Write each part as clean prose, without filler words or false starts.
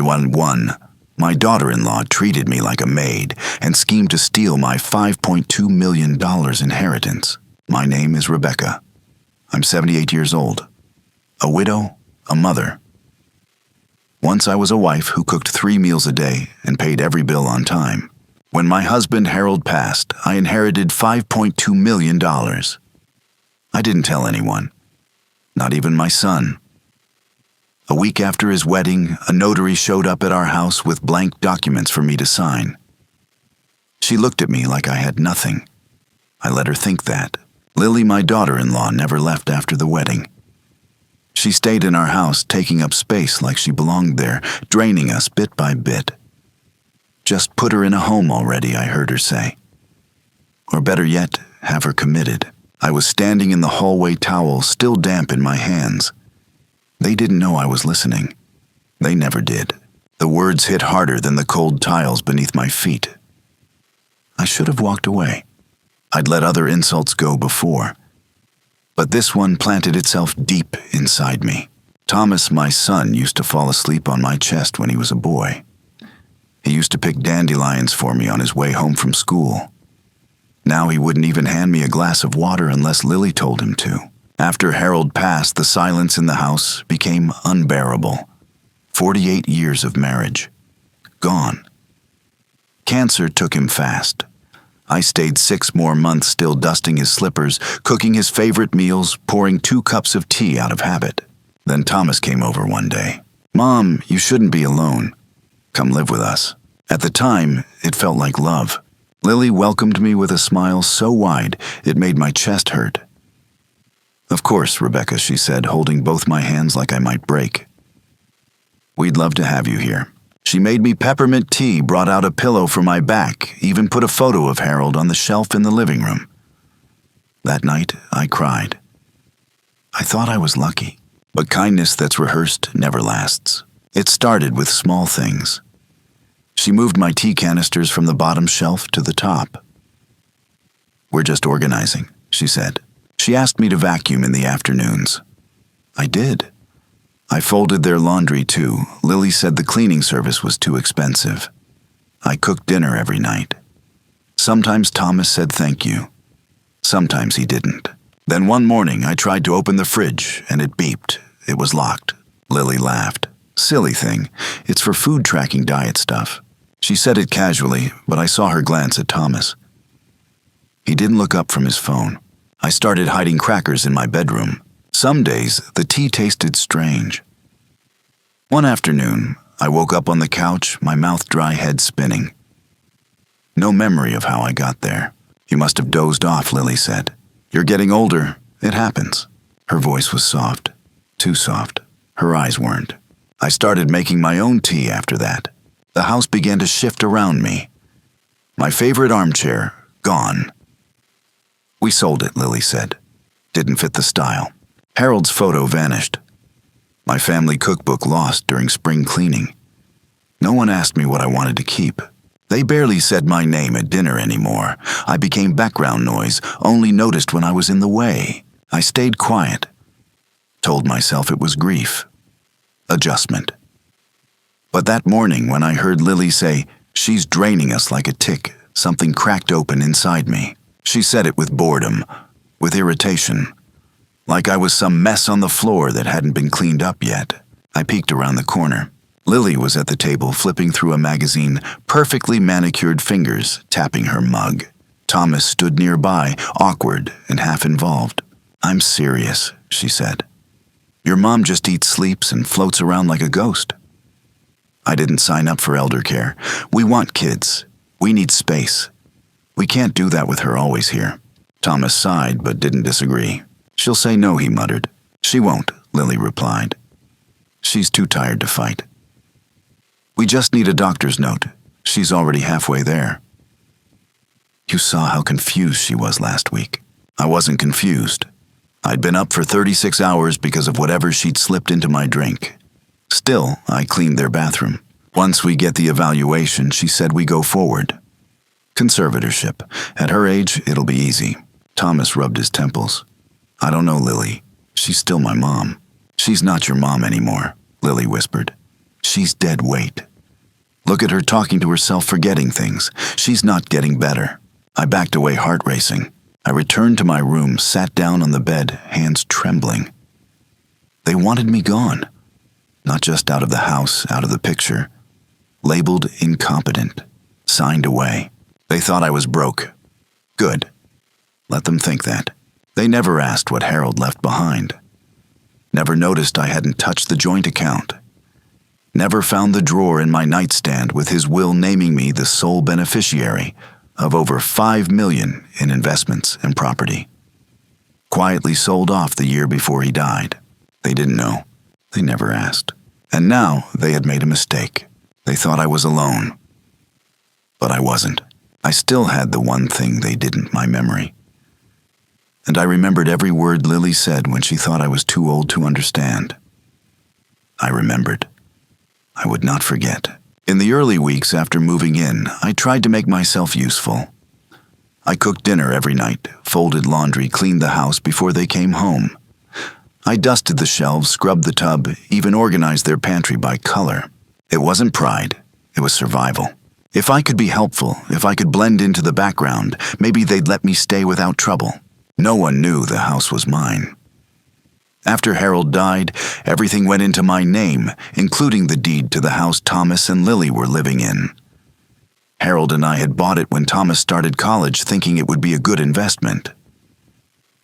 1. My daughter-in-law treated me like a maid and schemed to steal my $5.2 million inheritance. My name is Rebecca. I'm 78 years old. A widow, a mother. Once I was a wife who cooked 3 meals a day and paid every bill on time. When my husband Harold passed, I inherited $5.2 million. I didn't tell anyone, not even my son. A week after his wedding, a notary showed up at our house with blank documents for me to sign. She looked at me like I had nothing. I let her think that. Lily, my daughter-in-law, never left after the wedding. She stayed in our house, taking up space like she belonged there, draining us bit by bit. Just put her in a home already, I heard her say. Or better yet, have her committed. I was standing in the hallway towel, still damp in my hands. They didn't know I was listening. They never did. The words hit harder than the cold tiles beneath my feet. I should have walked away. I'd let other insults go before. But this one planted itself deep inside me. Thomas, my son, used to fall asleep on my chest when he was a boy. He used to pick dandelions for me on his way home from school. Now he wouldn't even hand me a glass of water unless Lily told him to. After Harold passed, the silence in the house became unbearable. 48 years of marriage. Gone. Cancer took him fast. I stayed 6 more months still dusting his slippers, cooking his favorite meals, pouring 2 cups of tea out of habit. Then Thomas came over one day. "Mom, you shouldn't be alone. Come live with us." At the time, it felt like love. Lily welcomed me with a smile so wide it made my chest hurt. "Of course, Rebecca," she said, holding both my hands like I might break. "We'd love to have you here." She made me peppermint tea, brought out a pillow for my back, even put a photo of Harold on the shelf in the living room. That night, I cried. I thought I was lucky, but kindness that's rehearsed never lasts. It started with small things. She moved my tea canisters from the bottom shelf to the top. "We're just organizing," she said. She asked me to vacuum in the afternoons. I did. I folded their laundry too. Lily said the cleaning service was too expensive. I cooked dinner every night. Sometimes Thomas said thank you. Sometimes he didn't. Then one morning I tried to open the fridge and it beeped. It was locked. Lily laughed. "Silly thing. It's for food tracking diet stuff." She said it casually, but I saw her glance at Thomas. He didn't look up from his phone. I started hiding crackers in my bedroom. Some days, the tea tasted strange. One afternoon, I woke up on the couch, my mouth dry, head spinning. No memory of how I got there. "You must have dozed off," Lily said. "You're getting older. It happens." Her voice was soft. Too soft. Her eyes weren't. I started making my own tea after that. The house began to shift around me. My favorite armchair, gone. "We sold it," Lily said. "Didn't fit the style." Harold's photo vanished. My family cookbook lost during spring cleaning. No one asked me what I wanted to keep. They barely said my name at dinner anymore. I became background noise, only noticed when I was in the way. I stayed quiet. Told myself it was grief. Adjustment. But that morning when I heard Lily say, "She's draining us like a tick," something cracked open inside me. She said it with boredom, with irritation. Like I was some mess on the floor that hadn't been cleaned up yet. I peeked around the corner. Lily was at the table flipping through a magazine, perfectly manicured fingers tapping her mug. Thomas stood nearby, awkward and half involved. "I'm serious," she said. "Your mom just eats, sleeps, and floats around like a ghost." I didn't sign up for elder care. We want kids. We need space. We can't do that with her always here. Thomas sighed but didn't disagree. "She'll say no," he muttered. "She won't," Lily replied. "She's too tired to fight. We just need a doctor's note. She's already halfway there." You saw how confused she was last week. I wasn't confused. I'd been up for 36 hours because of whatever she'd slipped into my drink. Still, I cleaned their bathroom. Once we get the evaluation, she said we go forward. Conservatorship. At her age, it'll be easy. Thomas rubbed his temples. "I don't know, Lily. She's still my mom." "She's not your mom anymore," Lily whispered. She's dead weight. Look at her talking to herself, forgetting things. She's not getting better. I backed away, heart racing. I returned to my room, sat down on the bed, hands trembling. They wanted me gone. Not just out of the house, out of the picture. Labeled incompetent. Signed away. They thought I was broke. Good. Let them think that. They never asked what Harold left behind. Never noticed I hadn't touched the joint account. Never found the drawer in my nightstand with his will naming me the sole beneficiary of over $5 million in investments and property. Quietly sold off the year before he died. They didn't know. They never asked. And now they had made a mistake. They thought I was alone. But I wasn't. I still had the one thing they didn't, my memory. And I remembered every word Lily said when she thought I was too old to understand. I remembered. I would not forget. In the early weeks after moving in, I tried to make myself useful. I cooked dinner every night, folded laundry, cleaned the house before they came home. I dusted the shelves, scrubbed the tub, even organized their pantry by color. It wasn't pride, it was survival. If I could be helpful, if I could blend into the background, maybe they'd let me stay without trouble. No one knew the house was mine. After Harold died, everything went into my name, including the deed to the house Thomas and Lily were living in. Harold and I had bought it when Thomas started college, thinking it would be a good investment.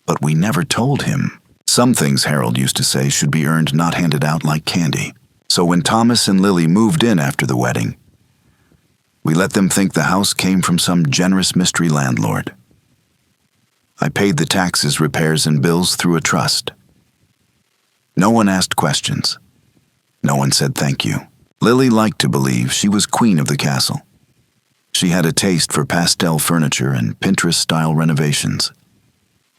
But we never told him. Some things, Harold used to say, should be earned, not handed out like candy. So when Thomas and Lily moved in after the wedding, we let them think the house came from some generous mystery landlord. I paid the taxes, repairs, and bills through a trust. No one asked questions. No one said thank you. Lily liked to believe she was queen of the castle. She had a taste for pastel furniture and Pinterest-style renovations.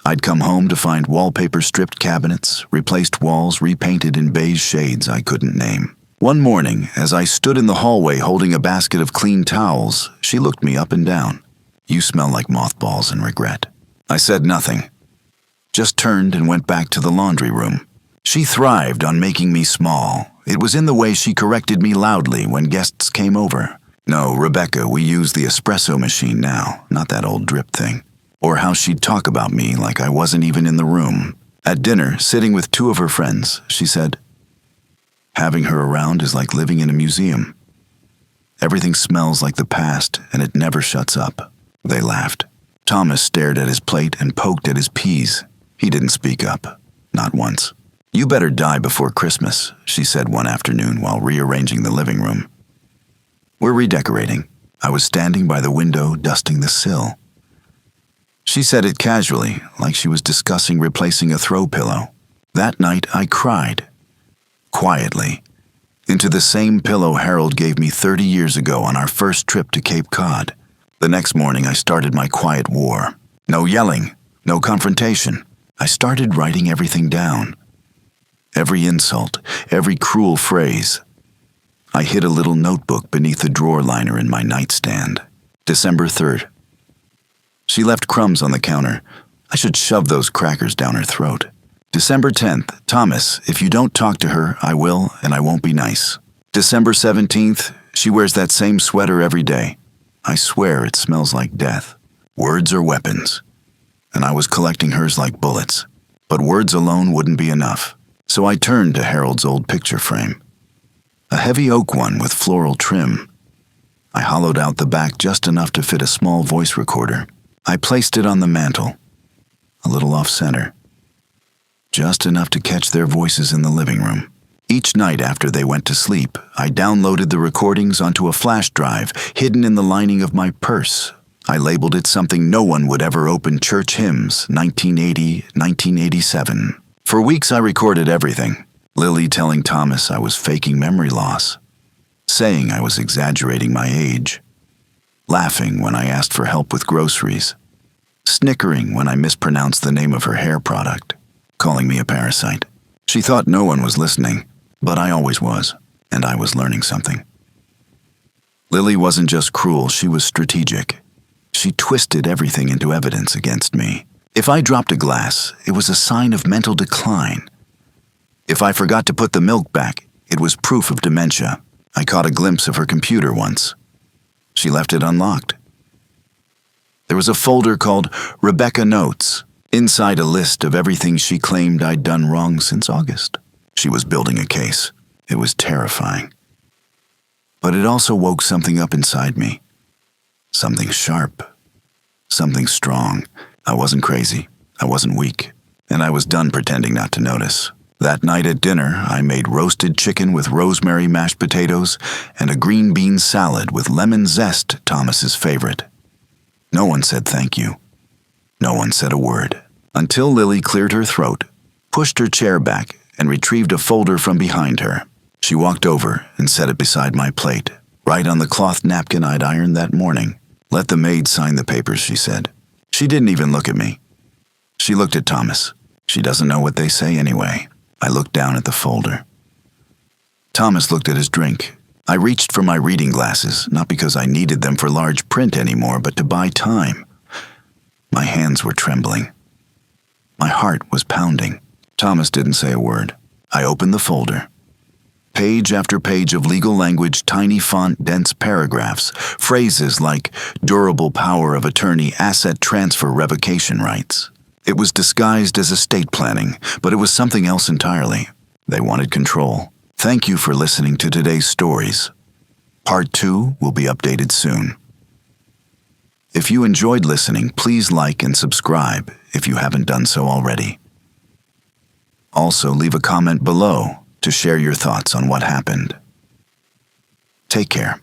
I'd come home to find wallpaper-stripped cabinets, replaced walls repainted in beige shades I couldn't name. One morning, as I stood in the hallway holding a basket of clean towels, she looked me up and down. "You smell like mothballs and regret." I said nothing, just turned and went back to the laundry room. She thrived on making me small. It was in the way she corrected me loudly when guests came over. "No, Rebecca, we use the espresso machine now, not that old drip thing." Or how she'd talk about me like I wasn't even in the room. At dinner, sitting with two of her friends, she said, "Having her around is like living in a museum. Everything smells like the past, and it never shuts up." They laughed. Thomas stared at his plate and poked at his peas. He didn't speak up, not once. "You better die before Christmas," she said one afternoon while rearranging the living room. "We're redecorating." I was standing by the window, dusting the sill. She said it casually, like she was discussing replacing a throw pillow. That night, I cried. Quietly. Into the same pillow Harold gave me 30 years ago on our first trip to Cape Cod. The next morning, I started my quiet war. No yelling, no confrontation. I started writing everything down. Every insult, every cruel phrase. I hid a little notebook beneath the drawer liner in my nightstand. December 3rd. She left crumbs on the counter. I should shove those crackers down her throat. December 10th. Thomas, if you don't talk to her, I will, and I won't be nice. December 17th. She wears that same sweater every day. I swear it smells like death. Words are weapons. And I was collecting hers like bullets. But words alone wouldn't be enough. So I turned to Harold's old picture frame. A heavy oak one with floral trim. I hollowed out the back just enough to fit a small voice recorder. I placed it on the mantel, a little off-center. Just enough to catch their voices in the living room. Each night after they went to sleep, I downloaded the recordings onto a flash drive hidden in the lining of my purse. I labeled it something no one would ever open: church hymns, 1980, 1987. For weeks I recorded everything. Lily telling Thomas I was faking memory loss. Saying I was exaggerating my age. Laughing when I asked for help with groceries. Snickering when I mispronounced the name of her hair product. Calling me a parasite. She thought no one was listening, but I always was, and I was learning something. Lily wasn't just cruel, she was strategic. She twisted everything into evidence against me. If I dropped a glass, it was a sign of mental decline. If I forgot to put the milk back, it was proof of dementia. I caught a glimpse of her computer once. She left it unlocked. There was a folder called Rebecca Notes, inside a list of everything she claimed I'd done wrong since August. She was building a case. It was terrifying. But it also woke something up inside me. Something sharp. Something strong. I wasn't crazy. I wasn't weak. And I was done pretending not to notice. That night at dinner, I made roasted chicken with rosemary mashed potatoes and a green bean salad with lemon zest, Thomas's favorite. No one said thank you. No one said a word. Until Lily cleared her throat, pushed her chair back, and retrieved a folder from behind her. She walked over and set it beside my plate, right on the cloth napkin I'd ironed that morning. "Let the maid sign the papers," she said. She didn't even look at me. She looked at Thomas. She doesn't know what they say anyway. I looked down at the folder. Thomas looked at his drink. I reached for my reading glasses, not because I needed them for large print anymore, but to buy time. My hands were trembling. My heart was pounding. Thomas didn't say a word. I opened the folder. Page after page of legal language, tiny font, dense paragraphs, phrases like durable power of attorney, asset transfer, revocation rights. It was disguised as estate planning, but it was something else entirely. They wanted control. Thank you for listening to today's stories. Part 2 will be updated soon. If you enjoyed listening, please like and subscribe if you haven't done so already. Also, leave a comment below to share your thoughts on what happened. Take care.